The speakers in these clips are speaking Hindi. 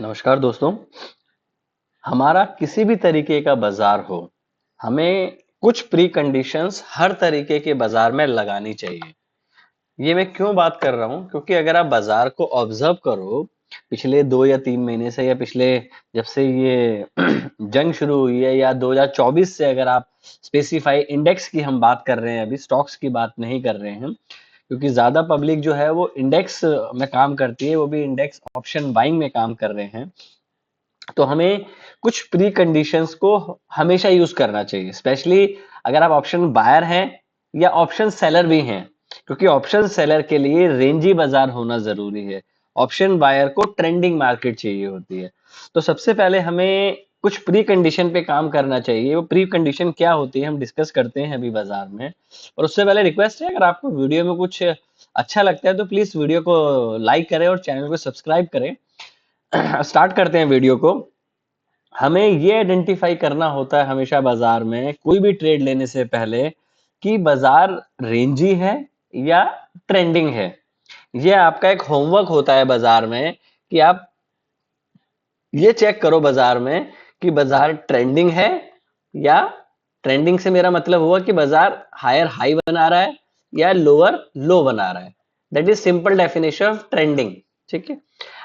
नमस्कार दोस्तों। हमारा किसी भी तरीके का बाजार हो, हमें कुछ प्री कंडीशंस हर तरीके के बाजार में लगानी चाहिए। ये मैं क्यों बात कर रहा हूँ, क्योंकि अगर आप बाजार को ऑब्जर्व करो पिछले 2 या 3 महीने से, या पिछले जब से ये जंग शुरू हुई है, या 2024 से, अगर आप स्पेसिफाई इंडेक्स की हम बात कर रहे हैं, अभी स्टॉक्स की बात नहीं कर रहे हैं, क्योंकि ज्यादा पब्लिक जो है वो इंडेक्स में काम करती है, वो भी इंडेक्स ऑप्शन बाइंग में काम कर रहे हैं। तो हमें कुछ प्री कंडीशंस को हमेशा यूज करना चाहिए, स्पेशली अगर आप ऑप्शन बायर हैं या ऑप्शन सेलर भी हैं, क्योंकि ऑप्शन सेलर के लिए रेंजी बाजार होना जरूरी है। ऑप्शन बायर को ट्रेंडिंग मार्केट चाहिए होती है। तो सबसे पहले हमें कुछ प्री कंडीशन पे काम करना चाहिए। वो प्री कंडीशन क्या होती है हम डिस्कस करते हैं अभी बाजार में। और उससे पहले रिक्वेस्ट है, अगर आपको वीडियो में कुछ अच्छा लगता है तो प्लीज वीडियो को लाइक करें और चैनल को सब्सक्राइब करें। स्टार्ट करते हैं वीडियो को। हमें ये आइडेंटिफाई करना होता है हमेशा बाजार में कोई भी ट्रेड लेने से पहले कि बाजार रेंजी है या ट्रेंडिंग है। ये आपका एक होमवर्क होता है बाजार में कि आप ये चेक करो बाजार में कि बाजार ट्रेंडिंग है, या ट्रेंडिंग से मेरा मतलब हुआ कि बाजार हायर हाई बना रहा है या लोअर लो बना रहा है। That is simple definition of trending. ठीक है।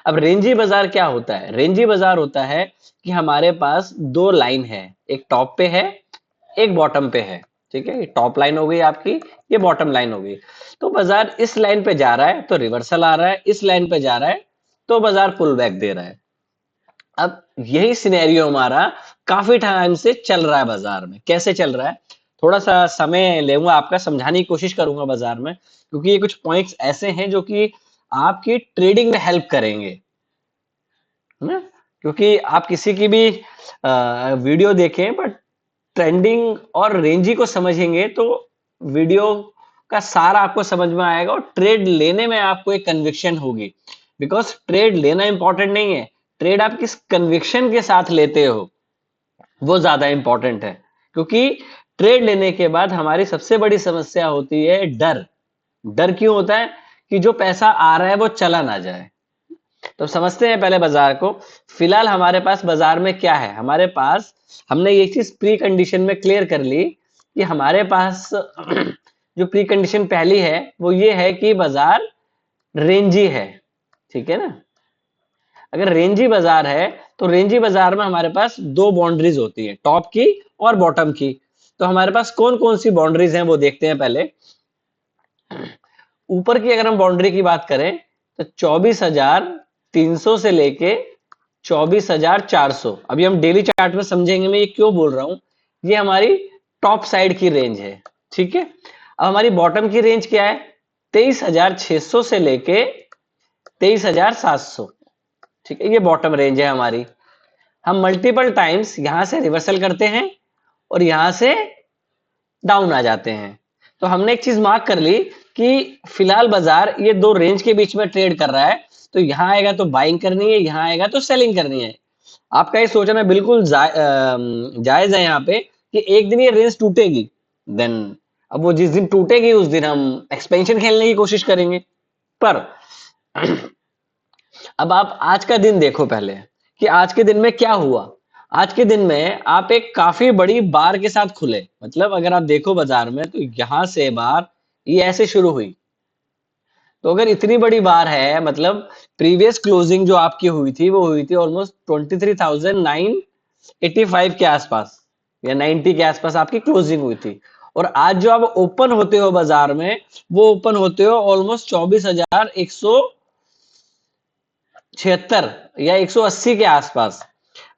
अब रेंजी बाजार क्या होता है? रेंजी बाजार होता है कि हमारे पास दो लाइन है, एक टॉप पे है, एक बॉटम पे है। ठीक है, ये टॉप लाइन हो गई आपकी, ये बॉटम लाइन हो गई। तो बाजार इस लाइन पे जा रहा है तो रिवर्सल आ रहा है, इस लाइन पे जा रहा है तो बाजार पुल बैक दे रहा है। अब यही सिनेरियो हमारा काफी टाइम से चल रहा है बाजार में। कैसे चल रहा है, थोड़ा सा समय लेऊंगा आपका, समझाने की कोशिश करूंगा बाजार में, क्योंकि ये कुछ पॉइंट्स ऐसे हैं जो कि आपकी ट्रेडिंग में हेल्प करेंगे, है ना। क्योंकि आप किसी की भी वीडियो देखें, बट ट्रेंडिंग और रेंजी को समझेंगे तो वीडियो का सारा आपको समझ में आएगा, और ट्रेड लेने में आपको एक कन्विक्शन होगी। बिकॉज ट्रेड लेना इंपॉर्टेंट नहीं है, ट्रेड आप किस कन्विक्शन के साथ लेते हो वो ज्यादा इंपॉर्टेंट है। क्योंकि ट्रेड लेने के बाद हमारी सबसे बड़ी समस्या होती है डर। डर क्यों होता है? कि जो पैसा आ रहा है वो चला ना जाए। तो समझते हैं पहले बाजार को। फिलहाल हमारे पास बाजार में क्या है, हमारे पास हमने ये चीज प्री कंडीशन में क्लियर कर ली कि हमारे पास जो प्री कंडीशन पहली है वो ये है कि बाजार रेंजी है। ठीक है ना। अगर रेंजी बाजार है तो रेंजी बाजार में हमारे पास दो बाउंड्रीज होती है, टॉप की और बॉटम की। तो हमारे पास कौन कौन सी बाउंड्रीज हैं वो देखते हैं पहले। ऊपर की अगर हम बाउंड्री की बात करें तो 24,300 से लेके 24,400। अभी हम डेली चार्ट में समझेंगे मैं ये क्यों बोल रहा हूं। ये हमारी टॉप साइड की रेंज है। ठीक है। अब हमारी बॉटम की रेंज क्या है? 23,600 से लेके 23,700। ठीक है, ये बॉटम रेंज है हमारी। हम मल्टीपल टाइम्स यहां से रिवर्सल करते हैं और यहां से डाउन आ जाते हैं। तो हमने एक चीज मार्क कर ली कि फिलहाल बाजार ये दो रेंज के बीच में ट्रेड कर रहा है। तो यहां आएगा तो बाइंग करनी है, यहां आएगा तो सेलिंग करनी है। आपका ये सोचना बिल्कुल जायज है यहाँ पे कि एक दिन ये रेंज टूटेगी, देन अब वो जिस दिन टूटेगी उस दिन हम एक्सपेंशन खेलने की कोशिश करेंगे। पर अब आप आज का दिन देखो पहले कि आज के दिन में क्या हुआ। आज के दिन में आप एक काफी बड़ी बार के साथ खुले, मतलब अगर आप देखो बाजार में तो यहां से बार ये ऐसे शुरू हुई। तो अगर इतनी बड़ी बार है मतलब प्रीवियस क्लोजिंग जो आपकी हुई थी वो हुई थी ऑलमोस्ट 23,985 के आसपास, या 90 के आसपास आपकी क्लोजिंग हुई थी। और आज जो आप ओपन होते हो बाजार में वो ओपन होते हो ऑलमोस्ट 24,176 या 180 के आसपास।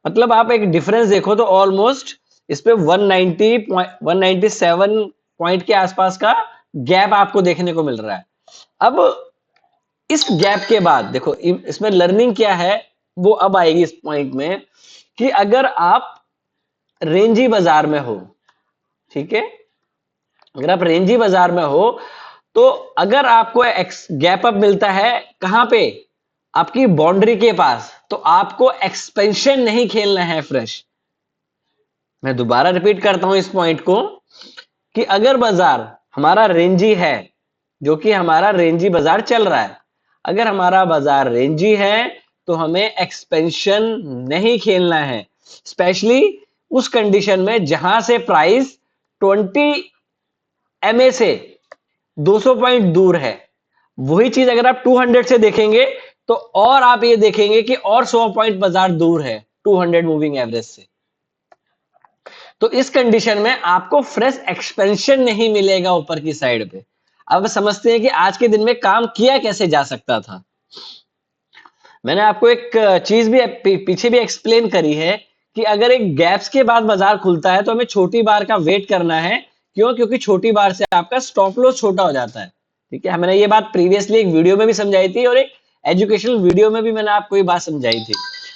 मतलब आप एक डिफरेंस देखो तो ऑलमोस्ट इस पे 197 पॉइंट के आसपास का गैप आपको देखने को मिल रहा है। अब इस गैप के बाद देखो इसमें लर्निंग क्या है वो अब आएगी इस पॉइंट में, कि अगर आप रेंजी बाजार में हो, ठीक है, अगर आप रेंजी बाजार में हो तो अगर आपको गैप अप मिलता है कहां पे, आपकी बाउंड्री के पास, तो आपको एक्सपेंशन नहीं खेलना है फ्रेश। मैं दोबारा रिपीट करता हूं इस पॉइंट को, कि अगर बाजार हमारा रेंजी है, जो कि हमारा रेंजी बाजार चल रहा है, अगर हमारा बाजार रेंजी है तो हमें एक्सपेंशन नहीं खेलना है, स्पेशली उस कंडीशन में जहां से प्राइस 20 MA से 200 पॉइंट दूर है। वही चीज अगर आप 200 से देखेंगे तो और आप ये देखेंगे कि और 100 पॉइंट बाजार दूर है 200 मूविंग एवरेज से। तो इस कंडीशन में आपको फ्रेश एक्सपेंशन नहीं मिलेगा ऊपर की साइड पे। अब समझते हैं कि आज के दिन में काम किया कैसे जा सकता था। मैंने आपको एक चीज भी पीछे भी एक्सप्लेन करी है कि अगर एक गैप्स के बाद बाजार खुलता है तो हमें छोटी बार का वेट करना है। क्यों? क्योंकि छोटी बार से आपका स्टॉप लॉस छोटा हो जाता है। ठीक है, मैंने ये बात प्रीवियसली एक वीडियो में भी समझाई थी और एक एजुकेशनल वीडियो में भी मैंने आपको ये बात समझाई थी।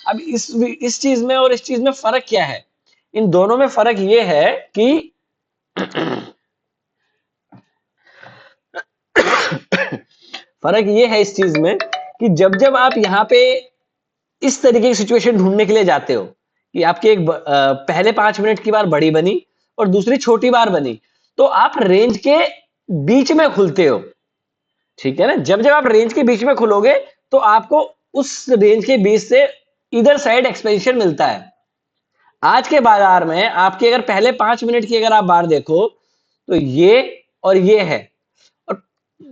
अब इस चीज में और इस चीज में फर्क क्या है? इन दोनों में फर्क ये है कि फर्क ये है इस चीज में कि जब जब आप यहाँ पे इस तरीके की सिचुएशन ढूंढने के लिए जाते हो कि आपके एक पहले 5 मिनट की बार बड़ी बनी और दूसरी छोटी बार बनी, तो आप रेंज के बीच में खुलते हो। ठीक है ना? जब जब आप रेंज के बीच में खुलोगे तो आपको उस रेंज के बीच से इधर साइड एक्सपेंशन मिलता है। आज के बाजार में आपके अगर पहले 5 मिनट की अगर आप बार देखो तो ये और ये है, और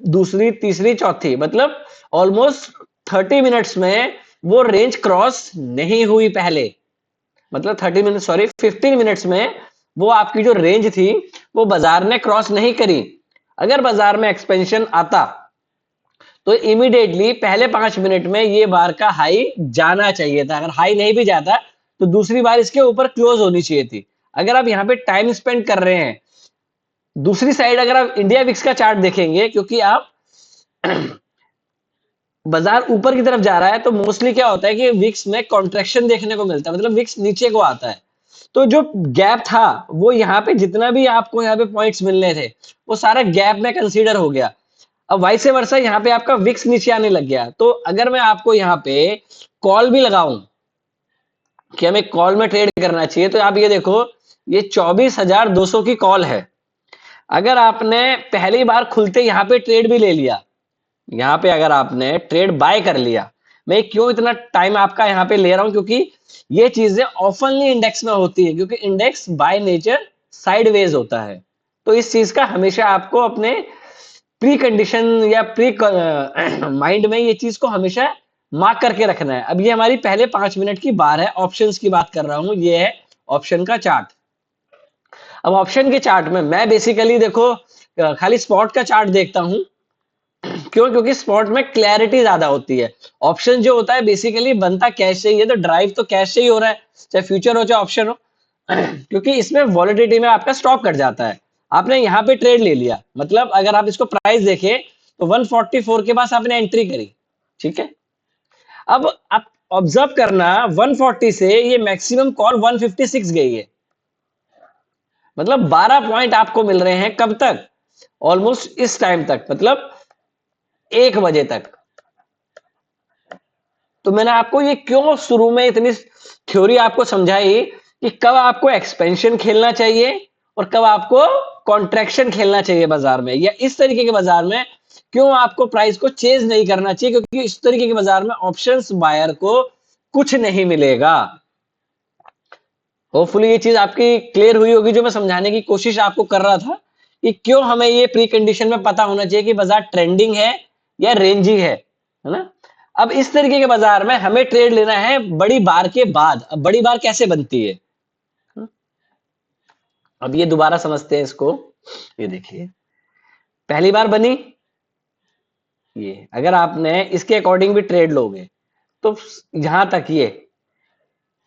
दूसरी तीसरी चौथी मतलब ऑलमोस्ट 30 मिनट्स में वो रेंज क्रॉस नहीं हुई पहले। मतलब 15 मिनट्स में वो आपकी जो रेंज थी वो बाजार ने क्रॉस नहीं करी। अगर बाजार में एक्सपेंशन आता तो इमीडिएटली पहले 5 मिनट में ये बार का हाई जाना चाहिए था। अगर हाई नहीं भी जाता तो दूसरी बार इसके ऊपर क्लोज होनी चाहिए थी। अगर आप यहाँ पे टाइम स्पेंड कर रहे हैं, दूसरी साइड अगर आप इंडिया विक्स का चार्ट देखेंगे, क्योंकि आप बाजार ऊपर की तरफ जा रहा है तो मोस्टली क्या होता है कि विक्स में कॉन्ट्रैक्शन देखने को मिलता है, मतलब विक्स नीचे को आता है। तो जो गैप था वो यहाँ पे जितना भी आपको यहाँ पे पॉइंट्स मिलने थे वो सारा गैप में कंसीडर हो गया। अब वाइस वर्सा यहाँ पे आपका विक्स नीचे आने लग गया। तो अगर मैं आपको यहाँ पे कॉल भी लगाऊं कि हमें कॉल में ट्रेड करना चाहिए, तो आप ये देखो ये 24,200 की कॉल है। अगर आपने पहली बार खुलते यहाँ पे ट्रेड भी ले लिया, यहाँ पे अगर आपने ट्रेड बाय कर लिया, मैं क्यों इतना टाइम आपका यहाँ पे ले रहा हूं, क्योंकि ये चीजें ऑफनली इंडेक्स में होती है, क्योंकि इंडेक्स बाय नेचर साइडवेज होता है। तो इस चीज का हमेशा आपको अपने प्री कंडीशन या प्री माइंड में ये चीज को हमेशा मार्क करके रखना है। अब ये हमारी पहले 5 मिनट की बार है, ऑप्शंस की बात कर रहा हूं, ये है ऑप्शन का चार्ट। अब ऑप्शन के चार्ट में मैं बेसिकली देखो खाली स्पॉट का चार्ट देखता हूं। क्यों? क्योंकि स्पॉट में क्लैरिटी ज्यादा होती है। ऑप्शन जो होता है बेसिकली बनता कैश से ही है, तो ड्राइव तो कैश से ही हो रहा है, चाहे फ्यूचर हो चाहे ऑप्शन हो। क्योंकि इसमें वॉलिडिटी में आपका स्टॉप कट जाता है। आपने यहाँ पे ट्रेड ले लिया, मतलब अगर आप इसको प्राइस देखें तो 144 के पास आपने एंट्री करी। ठीक है, अब आप ऑब्जर्व करना 140 से ये मैक्सिमम कॉल 156 गई है, मतलब 12 पॉइंट आपको मिल रहे हैं। कब तक? ऑलमोस्ट इस टाइम तक, मतलब 1 बजे तक। तो मैंने आपको ये क्यों शुरू में इतनी थ्योरी आपको समझाई कि कब आपको एक्सपेंशन खेलना चाहिए और कब आपको कॉन्ट्रैक्शन खेलना चाहिए बाजार में, या इस तरीके के बाजार में क्यों आपको प्राइस को चेज नहीं करना चाहिए, क्योंकि इस तरीके के बाजार में ऑप्शंस बायर को कुछ नहीं मिलेगा। होपफुली ये चीज आपकी क्लियर हुई होगी, जो मैं समझाने की कोशिश आपको कर रहा था कि क्यों हमें ये प्री कंडीशन में पता होना चाहिए कि बाजार ट्रेंडिंग है या रेंजी है ना। अब इस तरीके के बाजार में हमें ट्रेड लेना है बड़ी बार के बाद। अब बड़ी बार कैसे बनती है, अब ये दोबारा समझते हैं इसको। ये देखिए पहली बार बनी, ये अगर आपने इसके अकॉर्डिंग भी ट्रेड लोगे तो यहां तक ये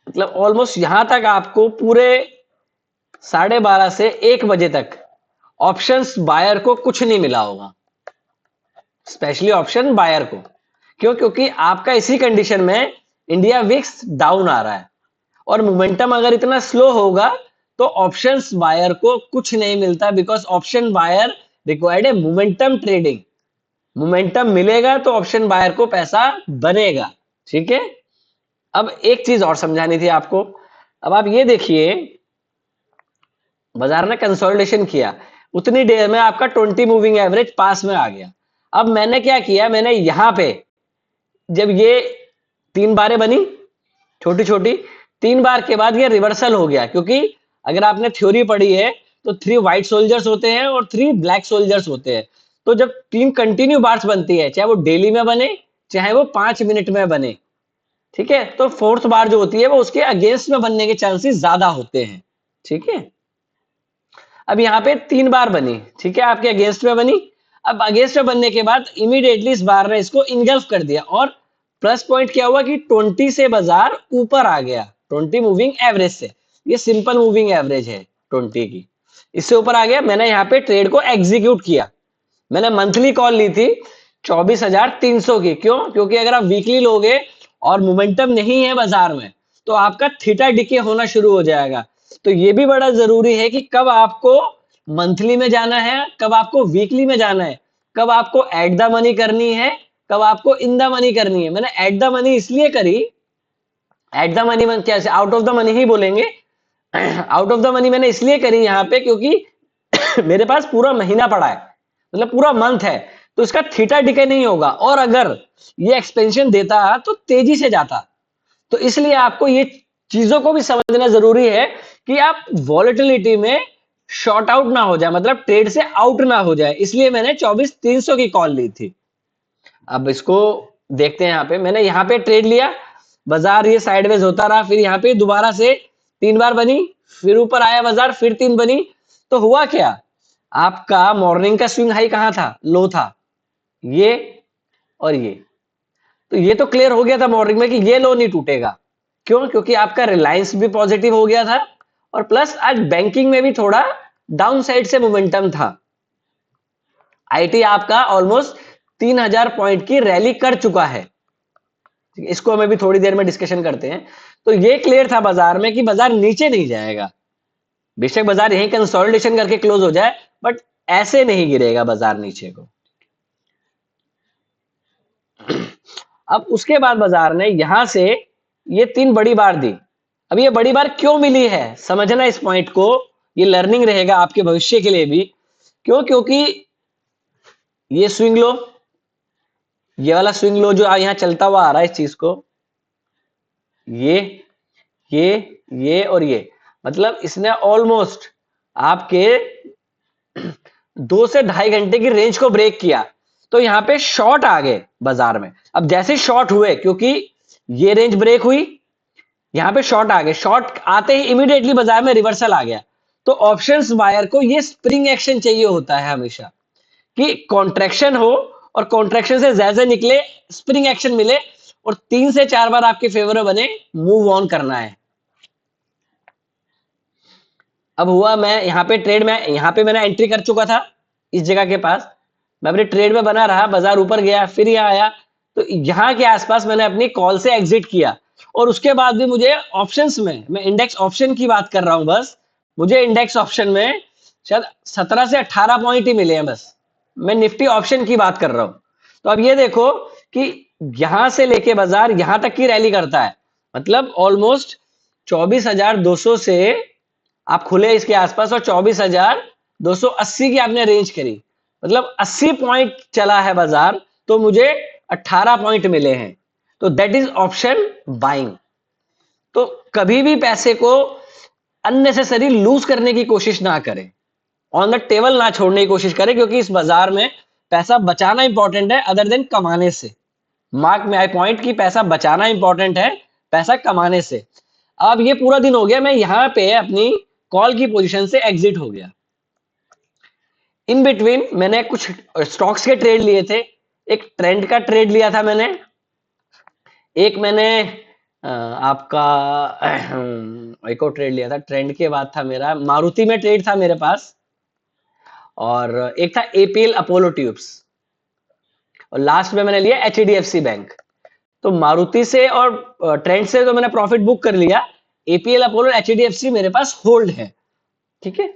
मतलब ऑलमोस्ट यहां तक आपको पूरे 12:30 से 1 बजे तक ऑप्शंस बायर को कुछ नहीं मिला होगा, स्पेशली ऑप्शन बायर को। क्यों? क्योंकि आपका इसी कंडीशन में इंडिया विक्स डाउन आ रहा है और मोमेंटम अगर इतना स्लो होगा तो ऑप्शंस बायर को कुछ नहीं मिलता, बिकॉज ऑप्शन बायर रिक्वायर्ड है मोमेंटम ट्रेडिंग। मोमेंटम मिलेगा तो ऑप्शन बायर को पैसा बनेगा। ठीक है, अब एक चीज और समझानी थी आपको। अब आप ये देखिए बाजार ने कंसोलिडेशन किया, उतनी देर में आपका 20 मूविंग एवरेज पास में आ गया। अब मैंने क्या किया, मैंने यहां पे जब ये 3 बारें बनी छोटी छोटी, 3 बार के बाद ये रिवर्सल हो गया, क्योंकि अगर आपने थ्योरी पढ़ी है तो 3 व्हाइट सोल्जर्स होते हैं और 3 ब्लैक सोल्जर्स होते हैं। तो जब 3 कंटिन्यू बार्स बनती है, चाहे वो डेली में बने चाहे वो 5 मिनट में बने, ठीक है, तो फोर्थ बार जो होती है वो उसके अगेंस्ट में बनने के चांसेस ज्यादा होते हैं। ठीक है, अब यहाँ पे 3 बार बनी, ठीक है, आपके अगेंस्ट में बनी। अब अगेंस्ट में बनने के बाद इमीडिएटली इस बार ने इसको इनगल्फ कर दिया, और प्लस पॉइंट क्या हुआ कि 20 से बाजार ऊपर आ गया, 20 मूविंग एवरेज से। ये सिंपल मूविंग एवरेज है 20 की, इससे ऊपर आ गया। मैंने यहाँ पे ट्रेड को एग्जीक्यूट किया। मैंने मंथली कॉल ली थी 24,300 की। क्यों? क्योंकि अगर आप वीकली लोगे और मोमेंटम नहीं है बाजार में, तो आपका थीटा डिके होना शुरू हो जाएगा। तो ये भी बड़ा जरूरी है कि कब आपको मंथली में जाना है, कब आपको वीकली में जाना है, कब आपको एट द मनी करनी है, कब आपको इन द मनी करनी है। मैंने एट द मनी इसलिए करी, एट द मनी कैसे, आउट ऑफ द मनी ही बोलेंगे। आउट ऑफ द मनी मैंने इसलिए करी यहाँ पे क्योंकि मेरे पास पूरा महीना पड़ा है, मतलब पूरा मंथ है, तो इसका थीटा डिके नहीं होगा। और अगर ये एक्सपेंशन देता तो तेजी से जाता। तो इसलिए आपको ये चीजों को भी समझना जरूरी है कि आप वॉलेटिलिटी में शॉर्ट आउट ना हो जाए, मतलब ट्रेड से आउट ना हो जाए। इसलिए मैंने 24,300 की कॉल ली थी। अब इसको देखते हैं। यहाँ पे मैंने यहाँ पे ट्रेड लिया, बाजार ये साइडवेज होता रहा, फिर यहाँ पे दोबारा से 3 बार बनी, फिर ऊपर आया बाजार, फिर 3 बनी। तो हुआ क्या, आपका मॉर्निंग का स्विंग हाई कहाँ था, लो था, ये और ये। तो ये तो क्लियर हो गया था मॉर्निंग में कि ये लो नहीं टूटेगा। क्यों? क्योंकि आपका रिलायंस भी पॉजिटिव हो गया था, और प्लस आज बैंकिंग में भी थोड़ा डाउन साइड से मोमेंटम था। आईटी आपका ऑलमोस्ट 3,000 पॉइंट की रैली कर चुका है। इसको हम अभी थोड़ी देर में डिस्कशन करते हैं। तो ये क्लियर था बाजार में कि बाजार नीचे नहीं जाएगा। बेशक बाजार यहीं कंसोलिडेशन करके क्लोज हो जाए, बट ऐसे नहीं गिरेगा बाजार नीचे को। अब उसके बाद बाजार ने यहां से ये 3 बड़ी बार दी। अब ये बड़ी बार क्यों मिली है, समझना इस पॉइंट को, ये लर्निंग रहेगा आपके भविष्य के लिए भी। क्यों? क्योंकि ये स्विंग लो, ये वाला स्विंग लो जो यहां चलता हुआ आ रहा है, इस चीज को, ये ये ये और ये, मतलब इसने ऑलमोस्ट आपके 2 से 2.5 घंटे की रेंज को ब्रेक किया। तो यहां पे शॉर्ट आ गए बाजार में। अब जैसे शॉर्ट हुए, क्योंकि ये रेंज ब्रेक हुई, यहां पे शॉर्ट आ गए, शॉर्ट आते ही इमीडिएटली बाजार में रिवर्सल आ गया। तो ऑप्शंस बायर को ये स्प्रिंग एक्शन चाहिए होता है हमेशा, कि कॉन्ट्रैक्शन हो और कॉन्ट्रैक्शन से ज्यादा निकले, स्प्रिंग एक्शन मिले, और 3 से 4 बार आपके फेवर में बने, मूव ऑन करना है। अब हुआ, मैं यहाँ पे ट्रेड में, यहाँ पे मैंने एंट्री कर चुका था इस जगह के पास, मैं अपने ट्रेड में बना रहा, बाजार ऊपर गया, फिर यहाँ आया, तो यहाँ के आसपास मैंने अपनी कॉल से एग्जिट किया। और उसके बाद भी मुझे ऑप्शंस में, मैं इंडेक्स ऑप्शन की बात कर रहा हूं बस, मुझे इंडेक्स ऑप्शन में शायद 17 से 18 पॉइंट ही मिले हैं बस। मैं निफ्टी ऑप्शन की बात कर रहा हूं। तो अब ये देखो कि यहां से लेके बाजार यहां तक की रैली करता है, मतलब ऑलमोस्ट 24,200 से आप खुले इसके आसपास, और 24,280 की आपने रेंज करी, मतलब 80 पॉइंट चला है बाजार, तो मुझे 18 पॉइंट मिले हैं। तो दैट इज ऑप्शन बाइंग। तो कभी भी पैसे को अननेसेसरी लूज करने की कोशिश ना करें, ऑन द टेबल ना छोड़ने की कोशिश करें, क्योंकि इस बाजार में पैसा बचाना इंपॉर्टेंट है अदर देन कमाने से। मार्क माई पॉइंट की पैसा बचाना इंपॉर्टेंट है पैसा कमाने से। अब ये पूरा दिन हो गया, मैं यहां पे अपनी कॉल की पोजीशन से एग्जिट हो गया। इन बिटवीन मैंने कुछ स्टॉक्स के ट्रेड लिए थे, एक ट्रेंड का ट्रेड लिया था मैंने, एक मैंने आपका एक और ट्रेड लिया था, ट्रेंड के बाद था मेरा मारुति में ट्रेड था मेरे पास, और एक था एपीएल अपोलो ट्यूब्स, और लास्ट में मैंने लिया एचडीएफसी बैंक। तो मारुति से और ट्रेंड से तो मैंने प्रॉफिट बुक कर लिया, एपीएल अपोलो एचडीएफसी मेरे पास होल्ड है। ठीक है,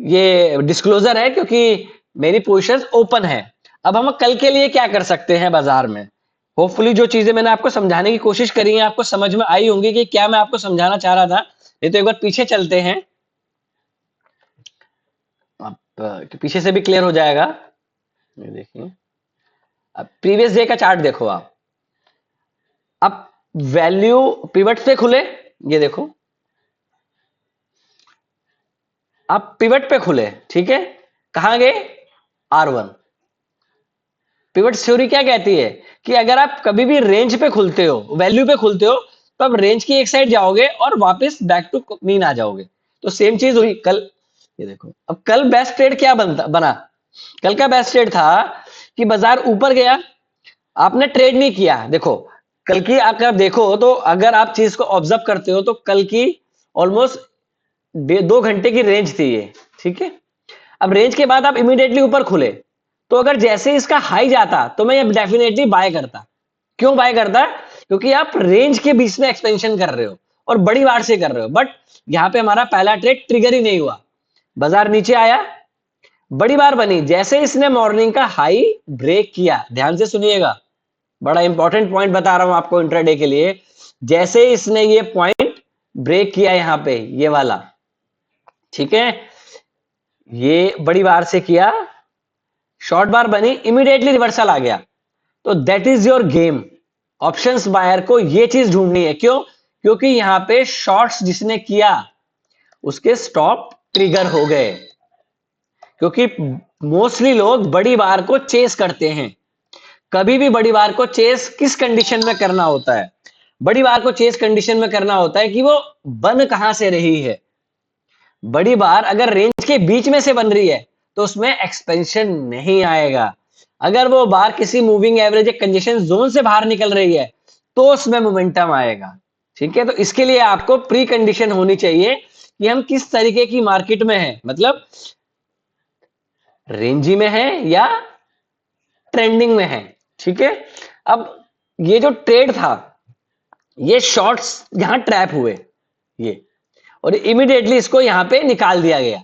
ये डिस्क्लोजर है क्योंकि मेरी पोजीशन ओपन है। अब हम कल के लिए क्या कर सकते हैं बाजार में, होपफुली जो चीजें मैंने आपको समझाने की कोशिश करी है आपको समझ में आई होंगी कि क्या मैं आपको समझाना चाह रहा था। नहीं तो एक बार पीछे चलते हैं, अब पीछे से भी क्लियर हो जाएगा। ये देखिए, अब प्रीवियस डे का चार्ट देखो आप। अब वैल्यू पिवट पे खुले, ये देखो आप पिवट पे खुले, ठीक है, कहां गए, R1। पिवट थ्योरी क्या कहती है कि अगर आप कभी भी रेंज पे खुलते हो, वैल्यू पे खुलते हो, तो आप रेंज की एक साइड जाओगे और वापस बैक टू मीन आ जाओगे। तो सेम चीज हुई कल, ये देखो। अब कल बेस्ट ट्रेड क्या बना, कल का बेस्ट ट्रेड था कि बाजार ऊपर गया, आपने ट्रेड नहीं किया। देखो कल की अगर देखो तो अगर आप चीज को ऑब्जर्व करते हो तो कल की ऑलमोस्ट 2 घंटे की रेंज थी ये, ठीक है। अब रेंज के बाद आप इमीडिएटली ऊपर खुले, तो अगर जैसे इसका हाई जाता तो मैं डेफिनेटली बाय करता। क्यों बाय करता, क्योंकि आप रेंज के बीच में एक्सपेंशन कर रहे हो और बड़ी बार से कर रहे हो। बट यहां पे हमारा पहला ट्रेड ट्रिगर ही नहीं हुआ, बाजार नीचे आया, बड़ी बार बनी, जैसे इसने मॉर्निंग का हाई ब्रेक किया, ध्यान से सुनिएगा, बड़ा इंपॉर्टेंट पॉइंट बता रहा हूं आपको इंट्राडे के लिए। जैसे इसने ये पॉइंट ब्रेक किया यहां पे, ये वाला, ठीक है, ये बड़ी बार से किया, शॉर्ट बार बनी, इमीडिएटली रिवर्सल आ गया, तो that is your game. Options buyer को ये चीज ढूंढनी है, क्यों, क्योंकि यहां पे शॉर्ट्स जिसने किया उसके स्टॉप ट्रिगर हो गए। क्योंकि मोस्टली लोग बड़ी बार को चेस करते हैं। कभी भी बड़ी बार को चेस किस कंडीशन में करना होता है, बड़ी बार को चेस कंडीशन में करना होता है कि वो बन कहां से रही है। बड़ी बार अगर रेंज के बीच में से बन रही है तो उसमें एक्सपेंशन नहीं आएगा। अगर वो बार किसी मूविंग एवरेज या कंजेशन जोन से बाहर निकल रही है तो उसमें मोमेंटम आएगा, ठीक है। तो इसके लिए आपको प्री कंडीशन होनी चाहिए कि हम किस तरीके की मार्केट में हैं, मतलब रेंजी में है या ट्रेंडिंग में है, ठीक है। अब ये जो ट्रेड था, ये शॉर्ट्स यहां ट्रैप हुए ये, और इमीडिएटली इसको यहां पे निकाल दिया गया,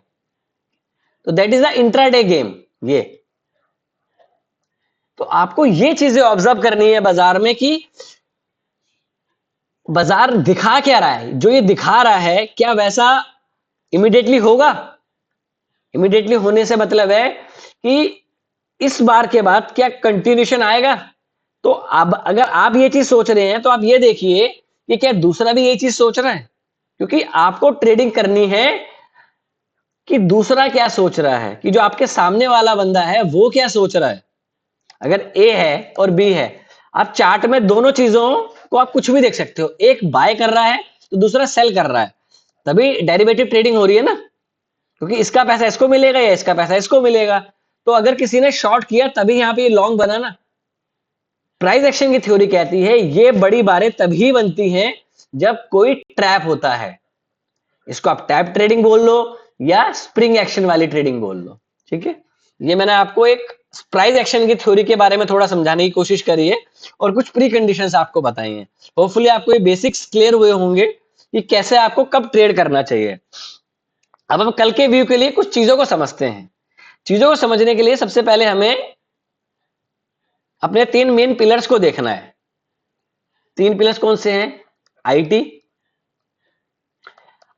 तो that is the intraday game ये। तो आपको ये चीजें ऑब्जर्व करनी है बाजार में कि बाजार दिखा क्या रहा है, जो ये दिखा रहा है क्या वैसा इमीडिएटली होगा। इमीडिएटली होने से मतलब है कि इस बार के बाद क्या कंटिन्यूशन आएगा। तो अब अगर आप ये चीज सोच रहे हैं तो आप ये देखिए कि क्या दूसरा भी ये चीज सोच रहा है, क्योंकि आपको ट्रेडिंग करनी है कि दूसरा क्या सोच रहा है, कि जो आपके सामने वाला बंदा है वो क्या सोच रहा है। अगर ए है और बी है, आप चार्ट में दोनों चीजों को आप कुछ भी देख सकते हो, एक बाय कर रहा है तो दूसरा सेल कर रहा है, तभी डेरिवेटिव ट्रेडिंग हो रही है ना, क्योंकि इसका पैसा इसको मिलेगा या इसका पैसा इसको मिलेगा। तो अगर किसी ने शॉर्ट किया तभी यहां पे लॉन्ग बना ना। प्राइस एक्शन की थ्योरी कहती है ये बड़ी बारें तभी बनती हैं जब कोई ट्रैप होता है। इसको आप टैप ट्रेडिंग बोल लो या स्प्रिंग एक्शन वाली ट्रेडिंग बोल लो, ठीक है। ये मैंने आपको एक प्राइस एक्शन की थ्योरी के बारे में थोड़ा समझाने की कोशिश करी है और कुछ प्री कंडीशंस आपको बताई हैं। होपफुली आपको ये बेसिक्स क्लियर हुए होंगे कि कैसे आपको कब ट्रेड करना चाहिए। अब हम कल के व्यू के लिए कुछ चीजों को समझते हैं। चीजों को समझने के लिए सबसे पहले हमें अपने 3 मेन पिलर्स को देखना है। 3 पिलर्स कौन से हैं, आईटी,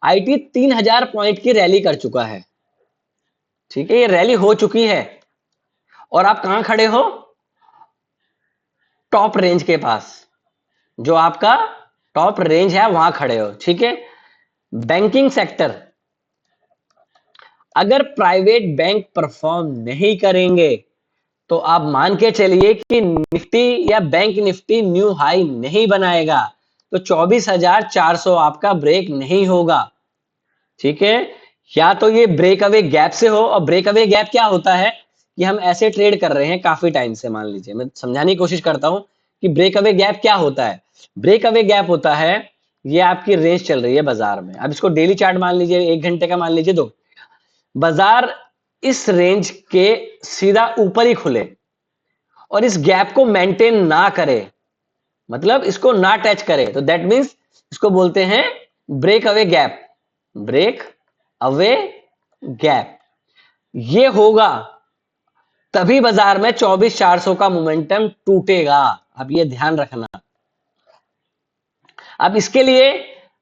आईटी 3000 पॉइंट की रैली कर चुका है, ठीक है, ये रैली हो चुकी है और आप कहां खड़े हो, टॉप रेंज के पास, जो आपका टॉप रेंज है वहां खड़े हो, ठीक है। बैंकिंग सेक्टर, अगर प्राइवेट बैंक परफॉर्म नहीं करेंगे तो आप मान के चलिए कि निफ्टी या बैंक निफ्टी न्यू हाई नहीं बनाएगा, तो 24,400 आपका ब्रेक नहीं होगा, ठीक है। या तो ये ब्रेक अवे गैप से हो, और ब्रेक अवे गैप क्या होता है कि हम ऐसे ट्रेड कर रहे हैं काफी टाइम से, मान लीजिए मैं समझाने की कोशिश करता हूं कि ब्रेक अवे गैप क्या होता है। ब्रेक अवे गैप होता है, ये आपकी रेंज चल रही है बाजार में, अब इसको डेली चार्ट मान लीजिए, 1 घंटे का मान लीजिए, दो, बाजार इस रेंज के सीधा ऊपर ही खुले और इस गैप को मेंटेन ना करे, मतलब इसको ना टच करे, तो दैट मींस इसको बोलते हैं break away gap. Break away gap ये होगा तभी बाजार में 24,400 का मोमेंटम टूटेगा, अब ये ध्यान रखना। अब इसके लिए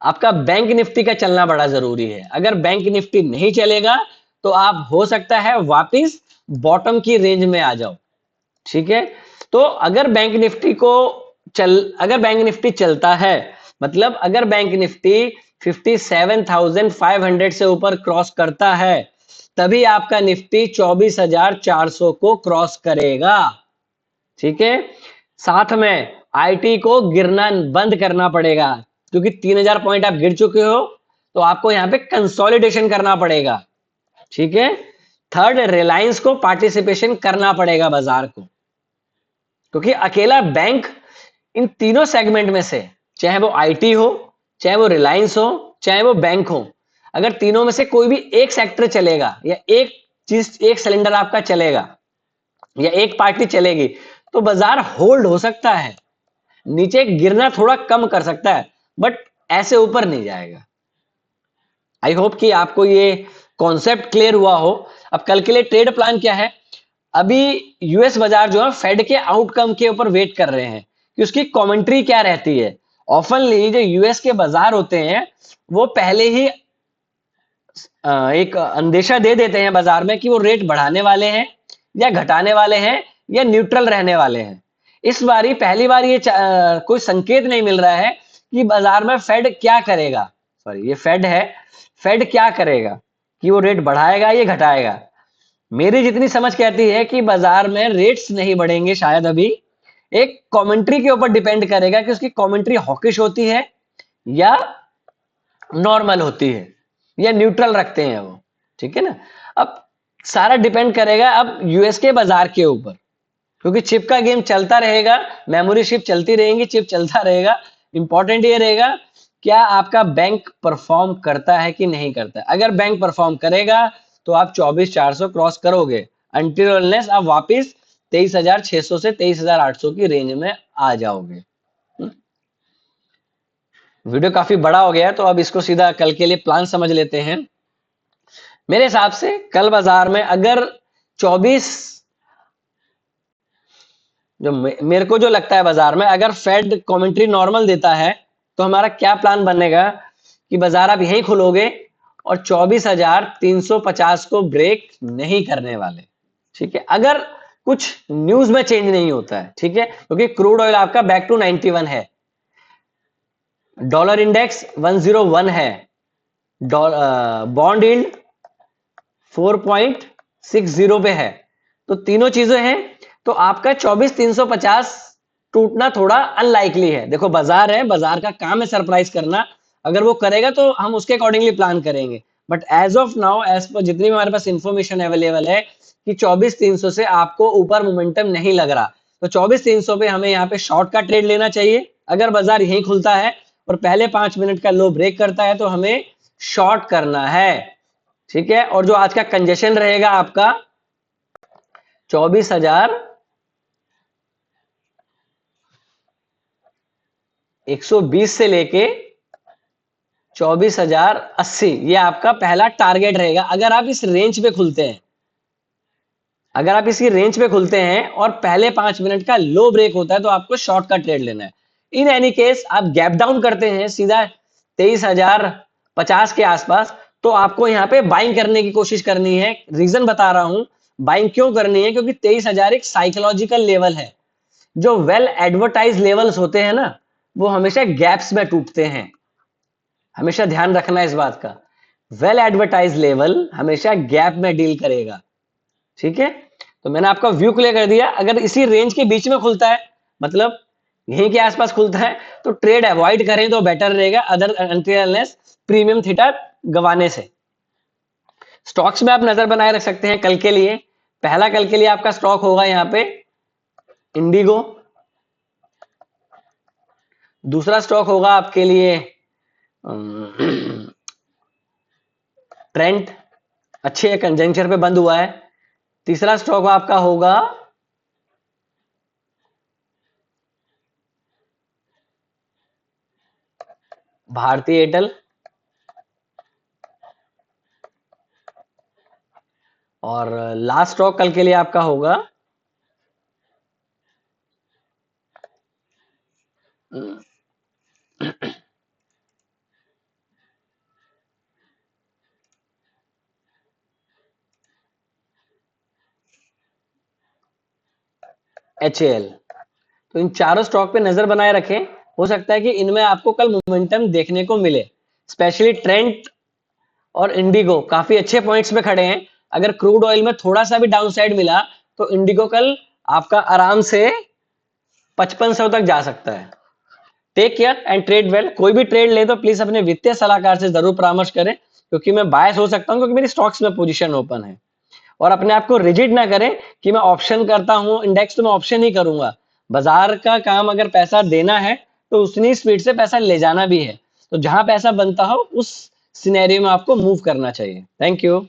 आपका बैंक निफ्टी का चलना बड़ा जरूरी है। अगर बैंक निफ्टी नहीं चलेगा तो आप हो सकता है वापिस बॉटम की रेंज में आ जाओ, ठीक है। तो अगर बैंक निफ्टी को अगर बैंक निफ्टी चलता है, मतलब अगर बैंक निफ्टी 57,500 से ऊपर क्रॉस करता है, तभी आपका निफ्टी 24,400 को क्रॉस करेगा। ठीक है, साथ में आईटी को गिरना बंद करना पड़ेगा, क्योंकि 3,000 पॉइंट आप गिर चुके हो, तो आपको यहां पे कंसोलिडेशन करना पड़ेगा। ठीक है, थर्ड, रिलायंस को पार्टिसिपेशन करना पड़ेगा बाजार को, क्योंकि अकेला बैंक इन तीनों सेगमेंट में से, चाहे वो आईटी हो, चाहे वो रिलायंस हो, चाहे वो बैंक हो, अगर तीनों में से कोई भी एक सेक्टर चलेगा या एक चीज, एक सिलेंडर आपका चलेगा या एक पार्टी चलेगी, तो बाजार होल्ड हो सकता है, नीचे गिरना थोड़ा कम कर सकता है, बट ऐसे ऊपर नहीं जाएगा। आई होप कि आपको ये कॉन्सेप्ट क्लियर हुआ हो। अब कल के लिए ट्रेड प्लान क्या है? अभी यूएस बाजार जो है फेड के आउटकम के ऊपर वेट कर रहे हैं कि उसकी कमेंट्री क्या रहती है। ऑफनली जो यूएस के बाजार होते हैं वो पहले ही एक अंदेशा दे देते हैं बाजार में कि वो रेट बढ़ाने वाले हैं या घटाने वाले हैं या न्यूट्रल रहने वाले हैं। इस बारी पहली बार ये कोई संकेत नहीं मिल रहा है कि बाजार में फेड क्या करेगा। सॉरी, ये फेड है, फेड क्या करेगा, कि वो रेट बढ़ाएगा या घटाएगा। मेरी जितनी समझ कहती है कि बाजार में रेट्स नहीं बढ़ेंगे शायद अभी, एक कमेंट्री के ऊपर डिपेंड करेगा कि उसकी कमेंट्री हॉकिश होती है या नॉर्मल होती है या न्यूट्रल रखते हैं वो। ठीक है ना, अब सारा डिपेंड करेगा अब यूएस के बाजार के ऊपर, क्योंकि चिप का गेम चलता रहेगा, मेमोरी चिप चलती रहेंगी, चिप चलता रहेगा। इंपॉर्टेंट ये रहेगा क्या आपका बैंक परफॉर्म करता है कि नहीं करता है। अगर बैंक परफॉर्म करेगा तो आप 24,400 क्रॉस करोगे, अनटिल अनलेस आप वापिस 23,600 से 23,800 की रेंज में आ जाओगे। वीडियो काफी बड़ा हो गया है, तो अब इसको सीधा कल के लिए प्लान समझ लेते हैं। मेरे हिसाब से कल बाजार में अगर 24, जो मेरे को जो लगता है बाजार में अगर फेड कमेंट्री नॉर्मल देता है, तो हमारा क्या प्लान बनेगा कि बाजार आप यहीं खुलोगे और 24,350 को ब्रेक नहीं करने वाले। ठीक है, अगर कुछ न्यूज में चेंज नहीं होता है। ठीक है, क्योंकि क्रूड ऑयल आपका बैक टू 91 है, डॉलर इंडेक्स 101 है, बॉन्ड यील्ड 4.60 पे है, तो तीनों चीजें हैं, तो आपका 24,350 टूटना थोड़ा अनलाइकली है। देखो बाजार है, बाजार का काम है सरप्राइज करना, अगर वो करेगा तो हम उसके अकॉर्डिंगली प्लान करेंगे। But as of now, as per जितनी भी हमारे पास इंफॉर्मेशन अवेलेबल है कि 24,300 से आपको ऊपर मोमेंटम नहीं लग रहा, तो 24,300 पे हमें यहाँ पे शॉर्ट का ट्रेड लेना चाहिए। अगर बाजार यहीं खुलता है और पहले 5 मिनट का लो ब्रेक करता है तो हमें शॉर्ट करना है। ठीक है, और जो आज का कंजेशन रहेगा आपका 24,120 से लेके 24,080, ये आपका पहला टारगेट रहेगा। अगर आप इस रेंज पे खुलते हैं, अगर आप इसी रेंज पे खुलते हैं और पहले 5 मिनट का लो ब्रेक होता है, तो आपको शॉर्ट का ट्रेड लेना है। इन एनी केस आप गैप डाउन करते हैं सीधा 23,050 के आसपास, तो आपको यहाँ पे बाइंग करने की कोशिश करनी है। रीजन बता रहा हूं बाइंग क्यों करनी है, क्योंकि 23,000 एक साइकोलॉजिकल लेवल है। जो वेल एडवर्टाइज लेवल्स होते हैं ना, वो हमेशा गैप्स में टूटते हैं। हमेशा ध्यान रखना इस बात का, वेल एडवर्टाइज लेवल हमेशा गैप में डील करेगा। ठीक है, तो मैंने आपका व्यू क्लियर कर दिया। अगर इसी रेंज के बीच में खुलता है, मतलब यहीं के आसपास खुलता है, तो ट्रेड अवॉइड करें तो बेटर रहेगा, अदर अनटिल प्रीमियम थीटा गवाने से। स्टॉक्स में आप नजर बनाए रख सकते हैं कल के लिए। पहला कल के लिए आपका स्टॉक होगा यहाँ पे इंडिगो, दूसरा स्टॉक होगा आपके लिए ट्रेंट, अच्छे कंजंक्चर पे बंद हुआ है। तीसरा स्टॉक आपका होगा भारतीय एयरटेल, और लास्ट स्टॉक कल के लिए आपका होगा HAL। तो इन चारों स्टॉक पे नजर बनाए रखें। हो सकता है कि इनमें आपको कल मोमेंटम देखने को मिले। स्पेशली ट्रेंट और इंडिगो काफी अच्छे पॉइंट्स पे खड़े हैं। अगर क्रूड ऑयल में थोड़ा सा भी डाउन साइड मिला तो इंडिगो कल आपका आराम से 5500 तक जा सकता है। Take care and trade well. कोई भी ट्रेड ले तो प्लीज अपने वित्तीय सलाहकार से जरूर परामर्श करें, क्योंकि मैं बायस हो सकता हूं क्योंकि मेरी स्टॉक्स में पोजीशन ओपन है। और अपने आप को रिजिड ना करें कि मैं ऑप्शन करता हूं इंडेक्स तो मैं ऑप्शन ही करूंगा। बाजार का काम अगर पैसा देना है तो उतनी स्पीड से पैसा ले जाना भी है। तो जहां पैसा बनता हो उस सिनेरियो में आपको मूव करना चाहिए। Thank you.